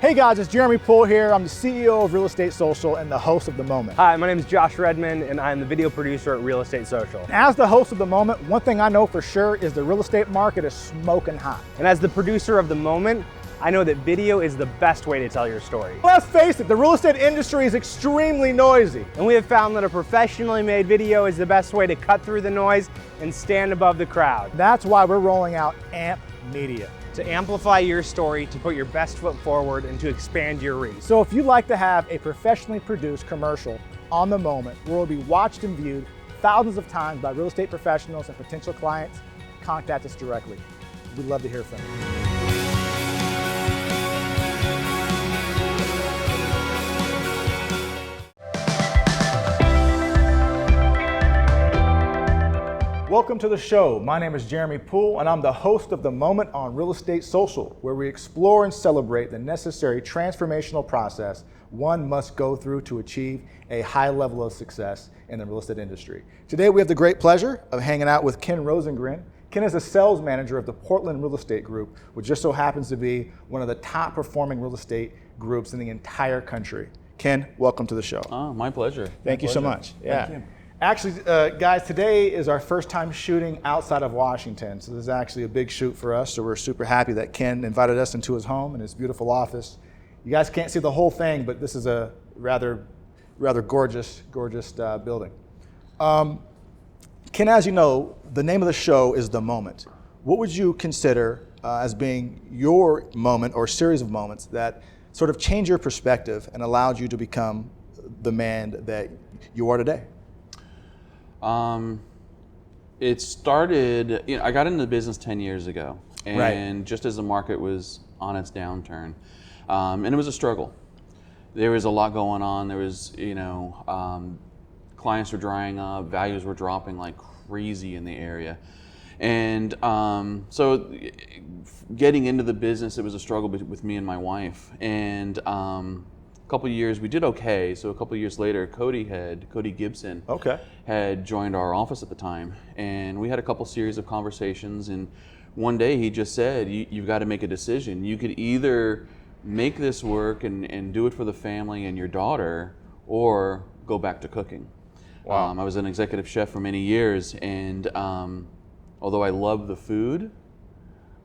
Hey guys, it's Jeremy Poole here. I'm the CEO of Real Estate Social and the host of The Moment. Hi, my name is Josh Redmond and I'm the video producer at Real Estate Social. As the host of The Moment, one thing I know for sure is the real estate market is smoking hot. And as the producer of The Moment, I know that video is the best way to tell your story. Let's face it, the real estate industry is extremely noisy. And we have found that a professionally made video is the best way to cut through the noise and stand above the crowd. That's why we're rolling out AMP Media. To amplify your story, to put your best foot forward, and to expand your reach. So if you'd like to have a professionally produced commercial on The Moment where it will be watched and viewed thousands of times by real estate professionals and potential clients, contact us directly. We'd love to hear from you. Welcome to the show. My name is Jeremy Poole, and I'm the host of The Moment on Real Estate Social, where we explore and celebrate the necessary transformational process one must go through to achieve a high level of success in the real estate industry. Today, we have the great pleasure of hanging out with Ken Rosengren. Ken is a sales manager of the Portland Real Estate Group, which just so happens to be one of the top performing real estate groups in the entire country. Ken, welcome to the show. Oh, my pleasure. Thank you so much. Yeah. Thank you. Actually, guys, today is our first time shooting outside of Washington, so this is actually a big shoot for us, so we're super happy that Ken invited us into his home and his beautiful office. You guys can't see the whole thing, but this is a rather gorgeous building. Ken, as you know, the name of the show is The Moment. What would you consider as being your moment or series of moments that sort of changed your perspective and allowed you to become the man that you are today? It started, I got into the business 10 years ago, and just as the market was on its downturn, and it was a struggle. There was a lot going on. There was, clients were drying up, values were dropping like crazy in the area. And so getting into the business, it was a struggle with me and my wife. And couple of years we did okay. So a couple of years later, Cody Gibson had joined our office at the time, and we had a couple series of conversations. And one day he just said, "You've got to make a decision. You could either make this work and do it for the family and your daughter, or go back to cooking." Wow. I was an executive chef for many years, and although I loved the food,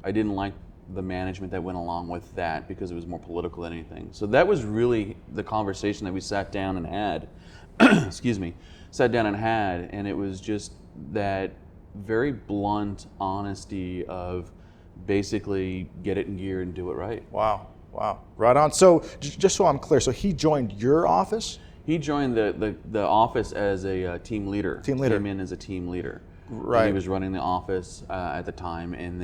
I didn't like the management that went along with that because it was more political than anything. So that was really the conversation that we sat down and had, and it was just that very blunt honesty of basically get it in gear and do it right. Wow, right on. So just so I'm clear, so he joined your office? He joined the office as a team leader. Came in as a team leader. Right. And he was running the office at the time, and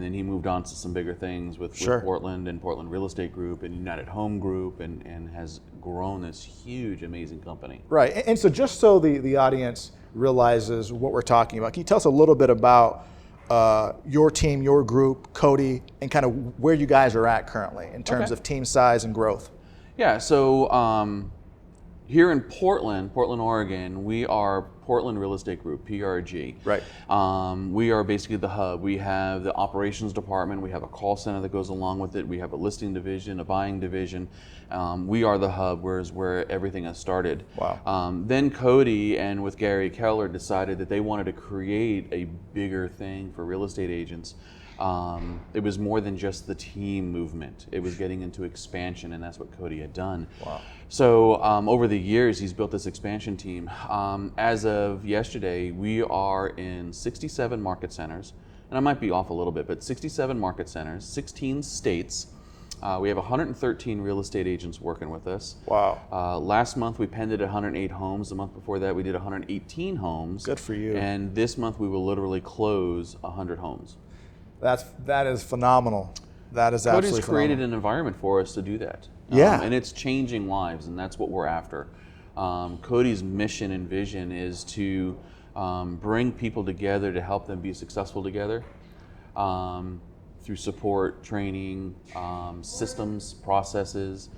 then he moved on to some bigger things with Portland and Portland Real Estate Group and United Home Group, and has grown this huge, amazing company. Right, and so just so the audience realizes what we're talking about, can you tell us a little bit about your team, your group, Cody, and kind of where you guys are at currently in terms of team size and growth? Yeah, so here in Portland, Oregon, we are Portland Real Estate Group, PRG. Right. We are basically the hub. We have the operations department. We have a call center that goes along with it. We have a listing division, a buying division. We are the hub, where everything has started. Wow. Then Cody and with Gary Keller decided that they wanted to create a bigger thing for real estate agents. It was more than just the team movement. It was getting into expansion, and that's what Cody had done. Wow. So over the years, he's built this expansion team. As of yesterday, we are in 67 market centers, and I might be off a little bit, but 67 market centers, 16 states. We have 113 real estate agents working with us. Wow. Last month we penned 108 homes. The month before that we did 118 homes. Good for you. And this month we will literally close 100 homes. That is phenomenal. That is absolutely phenomenal. Cody's created an environment for us to do that. Yeah. And it's changing lives, and that's what we're after. Cody's mission and vision is to bring people together to help them be successful together through support, training, systems, processes.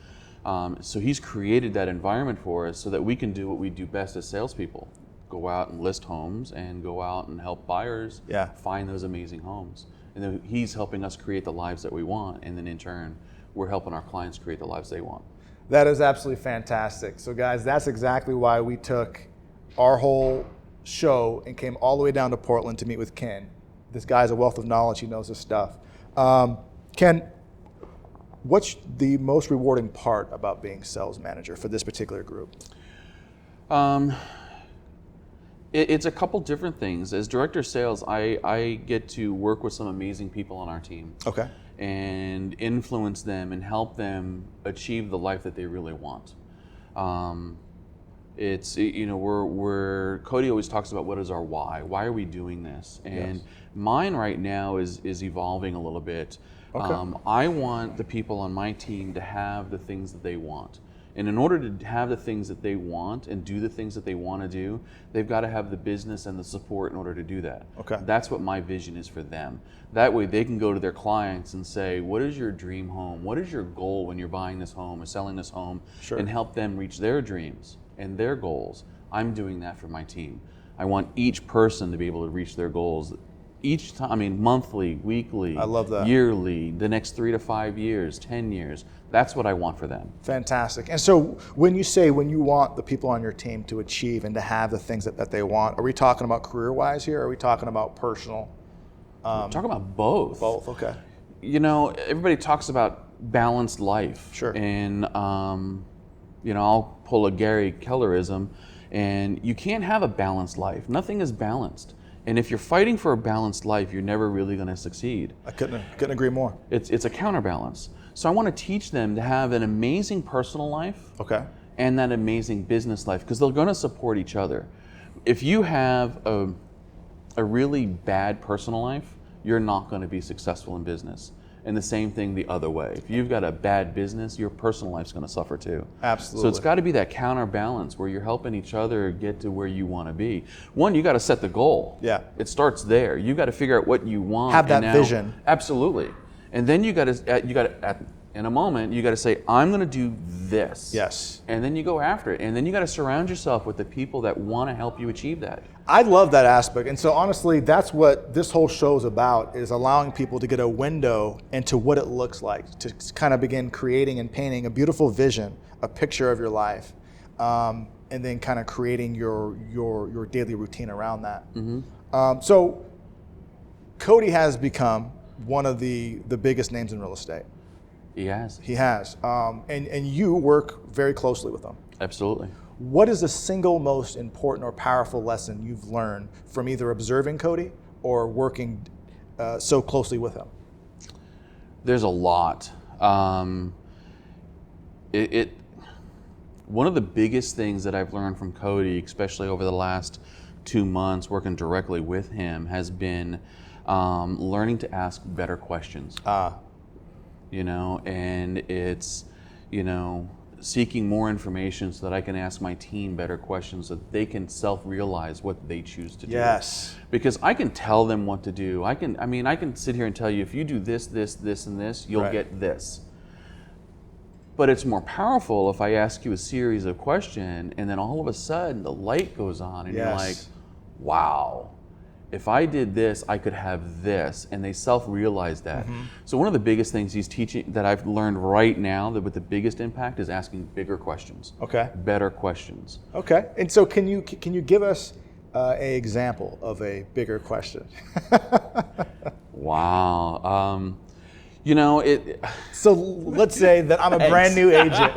So he's created that environment for us so that we can do what we do best as salespeople. Go out and list homes and go out and help buyers find those amazing homes. And then he's helping us create the lives that we want, and then in turn, we're helping our clients create the lives they want. That is absolutely fantastic. So guys, that's exactly why we took our whole show and came all the way down to Portland to meet with Ken. This guy's a wealth of knowledge. He knows his stuff. Ken, what's the most rewarding part about being sales manager for this particular group? It's a couple different things. As director of sales, I get to work with some amazing people on our team. Okay. And influence them and help them achieve the life that they really want. It's, you know, Cody always talks about what is our why? Why are we doing this? And mine right now is evolving a little bit. Okay. I want the people on my team to have the things that they want. And in order to have the things that they want and do the things that they want to do, they've got to have the business and the support in order to do that. Okay. That's what my vision is for them. That way they can go to their clients and say, what is your dream home? What is your goal when you're buying this home or selling this home? Sure. And help them reach their dreams and their goals. I'm doing that for my team. I want each person to be able to reach their goals each time, I mean, monthly, weekly, I love that. Yearly, the next 3 to 5 years, 10 years. That's what I want for them. Fantastic. And so when you want the people on your team to achieve and to have the things that they want, are we talking about career-wise here, or are we talking about personal? We're talking about both. Both, okay. You know, everybody talks about balanced life. Sure. And, you know, I'll pull a Gary Kellerism, and you can't have a balanced life. Nothing is balanced. And if you're fighting for a balanced life, you're never really going to succeed. I couldn't agree more. It's a counterbalance. So I want to teach them to have an amazing personal life, okay, and that amazing business life, because they're going to support each other. If you have a really bad personal life, you're not going to be successful in business. And the same thing the other way. If you've got a bad business, your personal life's going to suffer too. Absolutely. So it's got to be that counterbalance where you're helping each other get to where you want to be. One, you got to set the goal. Yeah. It starts there. You got to figure out what you want. Have that vision. Absolutely. And then you got to, in a moment, you got to say, I'm going to do this. Yes. And then you go after it. And then you got to surround yourself with the people that want to help you achieve that. I love that aspect. And so honestly, that's what this whole show is about, is allowing people to get a window into what it looks like, to kind of begin creating and painting a beautiful vision, a picture of your life, and then kind of creating your daily routine around that. Mm-hmm. So Cody has become one of the biggest names in real estate. He has. He has. And you work very closely with him. Absolutely. What is the single most important or powerful lesson you've learned from either observing Cody or working so closely with him? There's a lot. One of the biggest things that I've learned from Cody, especially over the last 2 months working directly with him, has been learning to ask better questions. You know, and it's, you know, seeking more information so that I can ask my team better questions so that they can self-realize what they choose to do. Yes. Because I can tell them what to do. I can sit here and tell you, if you do this, this, this, and this, you'll get this. But it's more powerful if I ask you a series of questions and then all of a sudden the light goes on and you're like, wow. If I did this, I could have this, and they self-realize that. Mm-hmm. So one of the biggest things he's teaching that I've learned right now that with the biggest impact is asking bigger questions. Okay. Better questions. Okay. And so can you give us an example of a bigger question? Wow. You know, so let's say that I'm a brand new agent.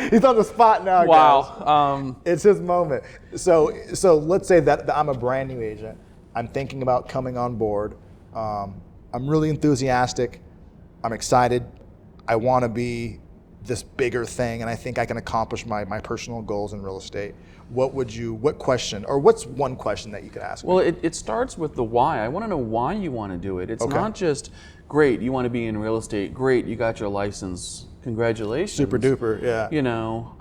He's on the spot now, guys. Wow. It's his moment. So let's say that I'm a brand new agent. I'm thinking about coming on board. I'm really enthusiastic. I'm excited. I want to be this bigger thing, and I think I can accomplish my personal goals in real estate. What question, or what's one question that you could ask me? Well, it starts with the why. I want to know why you want to do it. It's not just, great, you want to be in real estate. Great, you got your license. Congratulations. Super duper, yeah. You know,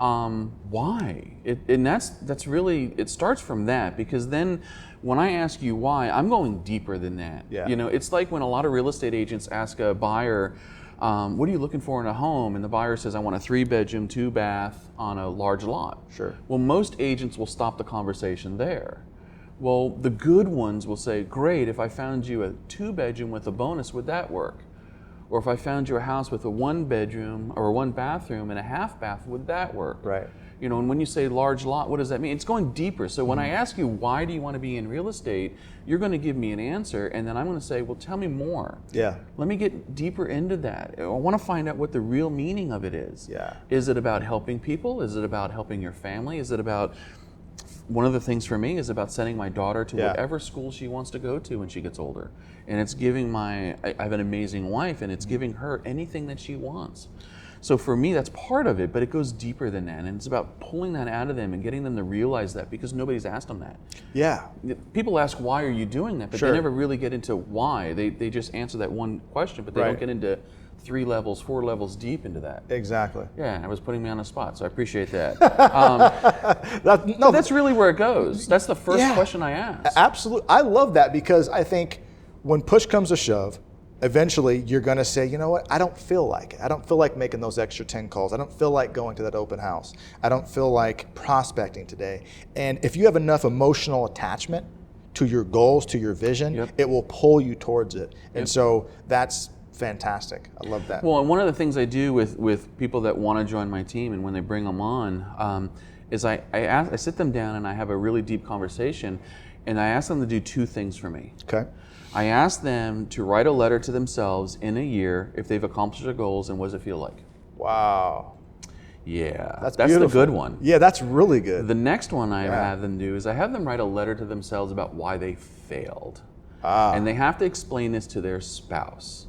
why? And that's really, it starts from that, because then when I ask you why, I'm going deeper than that. Yeah. You know, it's like when a lot of real estate agents ask a buyer, what are you looking for in a home? And the buyer says, I want a 3-bedroom, 2-bath on a large lot. Sure. Well, most agents will stop the conversation there. Well, the good ones will say, great, if I found you a 2-bedroom with a bonus, would that work? Or if I found you a house with a 1 bedroom or a 1 bathroom and a half bath, would that work? Right. You know, and when you say large lot, what does that mean? It's going deeper. So when I ask you, why do you want to be in real estate, you're going to give me an answer, and then I'm going to say, well, tell me more. Yeah. Let me get deeper into that. I want to find out what the real meaning of it is. Yeah. Is it about helping people? Is it about helping your family? Is it about, one of the things for me is about sending my daughter to whatever school she wants to go to when she gets older. And it's giving I have an amazing wife, and it's giving her anything that she wants. So for me, that's part of it, but it goes deeper than that. And it's about pulling that out of them and getting them to realize that, because nobody's asked them that. Yeah. People ask, why are you doing that? But they never really get into why. They just answer that one question, but they don't get into 3 levels, 4 levels deep into that. Exactly. Yeah, I was putting me on the spot, so I appreciate that. No, that's really where it goes. That's the first question I ask. Absolutely. I love that, because I think when push comes to shove, eventually you're going to say, you know what, I don't feel like it. I don't feel like making those extra 10 calls. I don't feel like going to that open house. I don't feel like prospecting today. And if you have enough emotional attachment to your goals, to your vision, it will pull you towards it. And so that's fantastic. I love that. Well, and one of the things I do with people that want to join my team, and when they bring them on, is I sit them down and I have a really deep conversation, and I ask them to do 2 things for me. Okay. I ask them to write a letter to themselves in a year if they've accomplished their goals, and what does it feel like? Wow. Yeah, that's the good one. Yeah, that's really good. The next one I have them do is I have them write a letter to themselves about why they failed. And they have to explain this to their spouse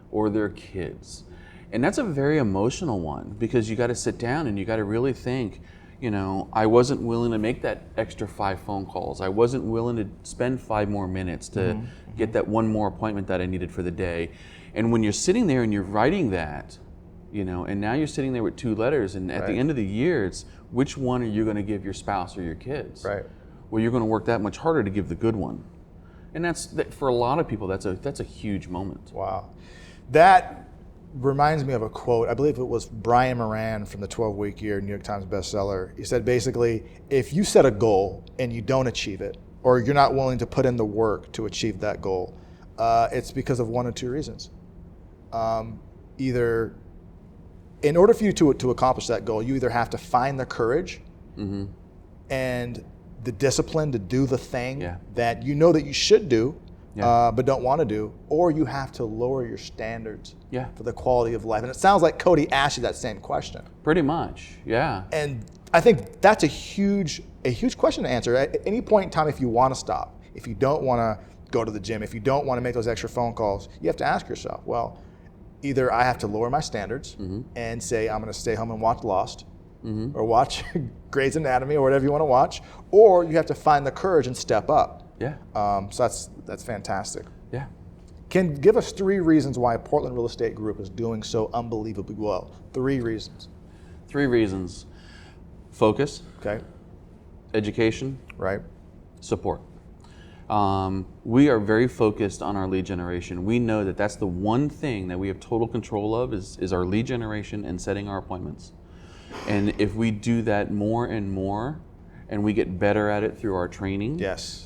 or their kids. And that's a very emotional one, because you got to sit down and you got to really think, you know, I wasn't willing to make that extra 5 phone calls. I wasn't willing to spend 5 more minutes to get that 1 more appointment that I needed for the day. And when you're sitting there and you're writing that, you know, and now you're sitting there with 2 letters, and at the end of the year, it's which one are you going to give your spouse or your kids? Right. Well, you're going to work that much harder to give the good one. And that's, for a lot of people, that's a huge moment. Wow. That reminds me of a quote. I believe it was Brian Moran from the 12-Week Year New York Times bestseller. He said basically, if you set a goal and you don't achieve it, or you're not willing to put in the work to achieve that goal, it's because of 1 or 2 reasons. Either, in order for you to accomplish that goal, you either have to find the courage and the discipline to do the thing that you know that you should do, but don't want to do, or you have to lower your standards for the quality of life. And it sounds like Cody asked you that same question. Pretty much, yeah. And I think that's a huge question to answer. At any point in time, if you want to stop, if you don't want to go to the gym, if you don't want to make those extra phone calls, you have to ask yourself, well, either I have to lower my standards and say I'm going to stay home and watch Lost, or watch Grey's Anatomy, or whatever you want to watch, or you have to find the courage and step up. Yeah. So that's fantastic. Yeah. Can give us 3 reasons why Portland Real Estate Group is doing so unbelievably well. 3 reasons. 3 reasons. Focus. Okay. Education. Right. Support. We are very focused on our lead generation. We know that that's the one thing that we have total control of is our lead generation and setting our appointments. And if we do that more and more, and we get better at it through our training,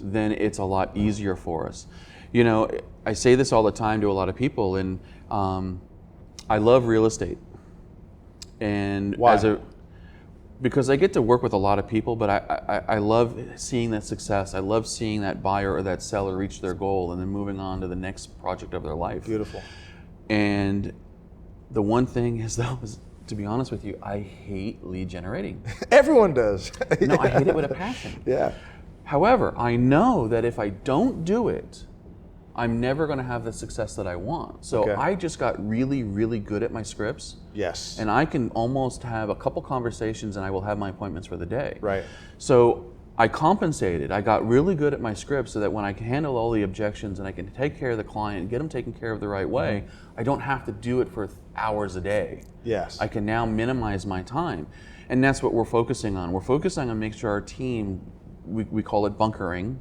then it's a lot easier for us. You know, I say this all the time to a lot of people, and I love real estate. And why? Because I get to work with a lot of people, but I love seeing that success. I love seeing that buyer or that seller reach their goal and then moving on to the next project of their life. Beautiful. And the one thing is, though, to be honest with you, I hate lead generating. Everyone does. No, I hate it with a passion. Yeah. However, I know that if I don't do it, I'm never going to have the success that I want. So I just got really, really good at my scripts. Yes. And I can almost have a couple conversations and I will have my appointments for the day. Right. So I compensated. I got really good at my scripts so that when I can handle all the objections and I can take care of the client and get them taken care of the right way, I don't have to do it for hours a day. Yes. I can now minimize my time. And that's what we're focusing on. We're focusing on making sure our team, we call it bunkering.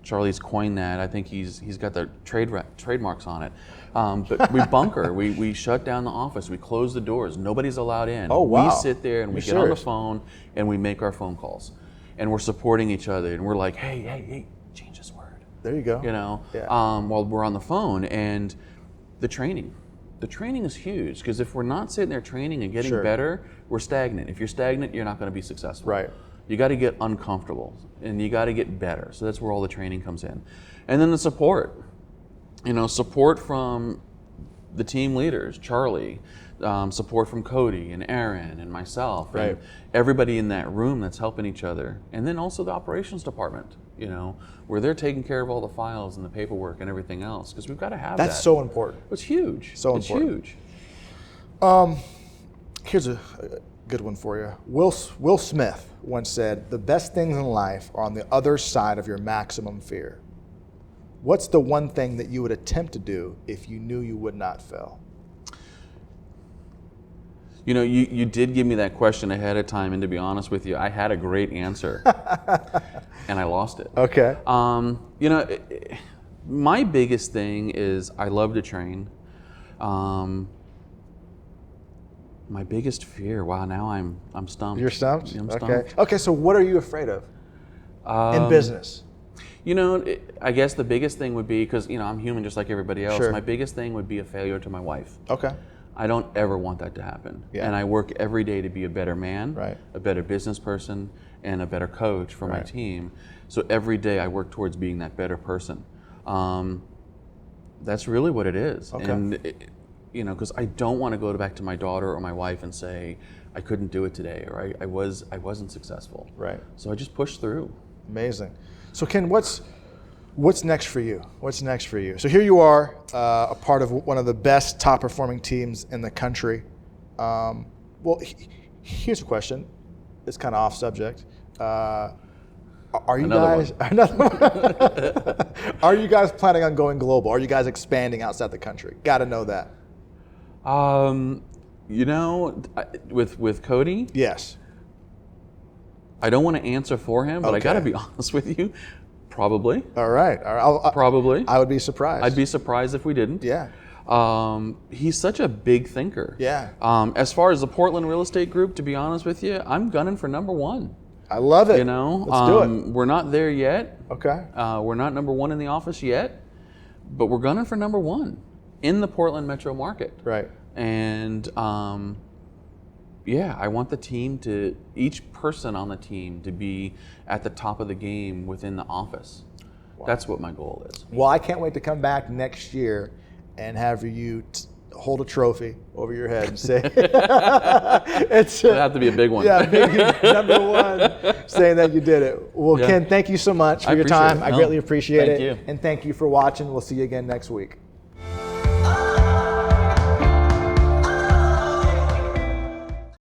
Charlie's coined that. I think he's got the trademarks on it. But we bunker. We shut down the office. We close the doors. Nobody's allowed in. Oh, wow. We sit there and we get on the phone and we make our phone calls. And we're supporting each other. And we're like, hey, change this word. There you go. You know, Yeah. while we're on the phone. And the training. the training is huge, because if we're not sitting there training and getting Sure. better, we're stagnant. If you're stagnant, you're not going to be successful. Right. You got to get uncomfortable, and you got to get better. So that's where all the training comes in. And then the support. Support from the team leaders, Charlie, support from Cody and Aaron and myself, Right. and everybody in that room that's helping each other. And then also the operations department, where they're taking care of all the files and the paperwork and everything else, because we've got to have that. That's so important. It's huge. So it's important. huge. Here's a good one for you. Will Smith once said, "The best things in life are on the other side of your maximum fear." What's the one thing that you would attempt to do if you knew you would not fail? You did give me that question ahead of time, and to be honest with you, I had a great answer, and I lost it. Okay. My biggest thing is I love to train. My biggest fear. Wow, now I'm stumped. You're stumped? I'm Okay. stumped. Okay, so what are you afraid of in business? I guess the biggest thing would be, because I'm human just like everybody else. Sure. My biggest thing would be a failure to my wife. Okay. I don't ever want that to happen. Yeah. And I work every day to be a better man, Right. a better business person, and a better coach for my Right. team. So every day I work towards being that better person. That's really what it is. Okay. And because I don't want to go back to my daughter or my wife and say I couldn't do it today, or I wasn't successful. Right. So I just push through. Amazing. So Ken, what's next for you? What's next for you? So here you are, a part of one of the best top performing teams in the country. Here's a question. It's kind of off subject. Are you Another guys are you guys planning on going global? Are you guys expanding outside the country? Got to know that. With Cody, Yes. I don't want to answer for him, but I got to be honest with you. Probably. All right. Probably. I would be surprised. I'd be surprised if we didn't. Yeah. He's such a big thinker. Yeah. As far as the Portland real estate group, to be honest with you, I'm gunning for number one. I love it. Let's do it. We're not there yet. Okay. We're not number one in the office yet, but we're gunning for number one in the Portland metro market. Right. And I want the team each person on the team to be at the top of the game within the office. Wow. That's what my goal is. Well, I can't wait to come back next year and have you hold a trophy over your head and say, It'll have to be a big one. Yeah, big, number one, saying that you did it. Well, Yeah. Ken, thank you so much for your appreciate time. it. I greatly appreciate Thank it. you. And thank you for watching. We'll see you again next week.